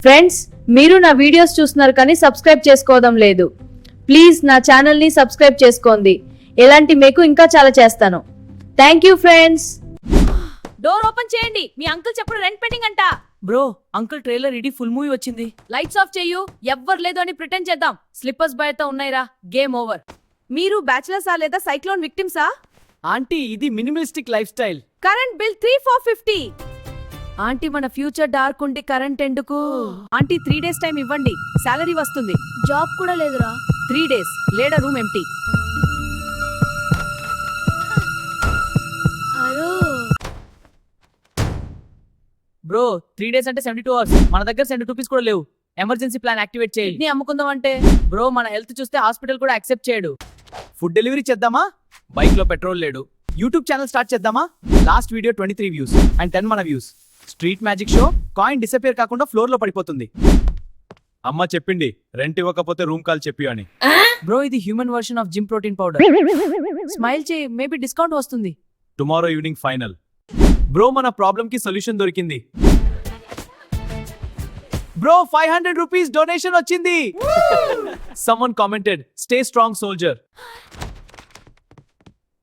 Friends, మీరు నా videos చూస్తున్నారు కానీ సబ్స్క్రైబ్ చేసుకోవడం లేదు. ప్లీజ్ నా ఛానల్ని సబ్స్క్రైబ్ చేసుకోండి. ఇలాంటి మీకు ఇంకా చాలా చేస్తాను. Thank you friends. Door open చేయండి. మీ అంకుల్ చెప్పుడు రెంట్ పెండింగ్ అంట. బ్రో, అంకుల్ ట్రైలర్ ఇది ఫుల్ మూవీ వచ్చింది. లైట్స్ ఆఫ్ చెయ్యు. ఎవ్వరు లేదు అని ప్రిటెండ్ చేద్దాం. స్లిప్పర్స్ బయట ఉన్నాయిరా. Game over. మీరు బ్యాచిలర్సా లేదా సైక్లోన్ విక్టిమ్సా? ఆంటీ, ఇది minimalistic life style. Current bill 3450. Aunty, మన ఫ్యూచర్ డార్క్ ఉండి కరెంట్ ఎందుకు? ఆంటీ, 3 days టైం ఇవ్వండి. సాలరీ వస్తుంది. జాబ్ కూడా లేదురా. 3 days లేడా రూమ్ ఎంటీ. అరో బ్రో, 3 days అంటే 72 hours. మన దగ్గర 72 రూపీస్ కూడా లేవు. ఎమర్జెన్సీ ప్లాన్ యాక్టివేట్ చేయి. కిడ్నీ అమ్ముకుందాం అంటే బ్రో, మన హెల్త్ చూస్తే హాస్పిటల్ కూడా యాక్సెప్ట్ చేయడు. ఫుడ్ డెలివరీ చేద్దామా? బైక్ లో పెట్రోల్ లేడు. యూట్యూబ్ ఛానల్ స్టార్ట్ చేద్దామా? లాస్ట్ వీడియో 23 వ్యూస్ అండ్ 10 మన views. Street magic show, coin disappear కాకుండా ఫ్లోర్ లో పడిపోతుంది. అమ్మ చెప్పింది రెంట్ ఇవ్వకపోతే రూమ్ కాల్ చెప్పి అని. బ్రో, ఇది human version of gym protein powder. Smile చేయి, మేబీ డిస్కౌంట్ వస్తుంది. Tomorrow evening final. బ్రో, మన ప్రాబ్లం కి సొల్యూషన్ దొరికింది. బ్రో, 500 రూపీస్ డొనేషన్ వచ్చింది. Someone commented, stay strong soldier.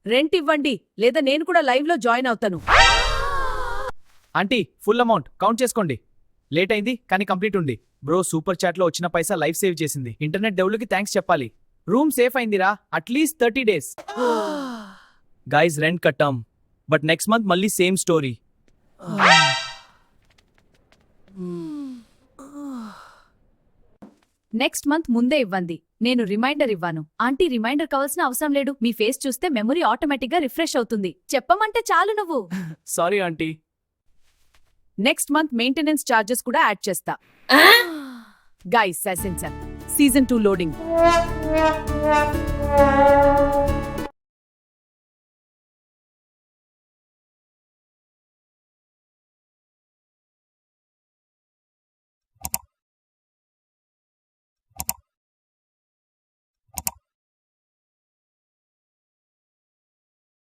Rent ఇవ్వండి లేదా నేను కూడా లైవ్ లో జాయిన్ అవుతాను. ఆంటీ, ఫుల్ అమౌంట్ కౌంట్ చేసుకోండి. లేట్ అయింది కానీ కంప్లీట్ ఉంది. బ్రో, సూపర్ చాట్ లో వచ్చిన పైసా లైఫ్ సేవ్ చేసింది. ఇంటర్నెట్ డెవలప్ కి థ్యాంక్స్ చెప్పాలి. రూమ్ సేఫ్ అయిందిరా. At least 30 days. గైస్, రెంట్ కట్టాం బట్ నెక్స్ట్ మంత్ మళ్ళీ సేమ్ స్టోరీ. నెక్స్ట్ మంత్ ముందే ఇవ్వండి. నేను రిమైండర్ ఇవ్వను. ఆంటీ, రిమైండర్ కావాల్సిన అవసరం లేదు. మీ ఫేస్ చూస్తే మెమరీ ఆటోమేటిక్ గా రిఫ్రెష్ అవుతుంది. చెప్పమంటే చాలు నువ్వు. Sorry aunty. Next month maintenance charges కూడా యాడ్ చేస్తా. Guys, season 2 loading.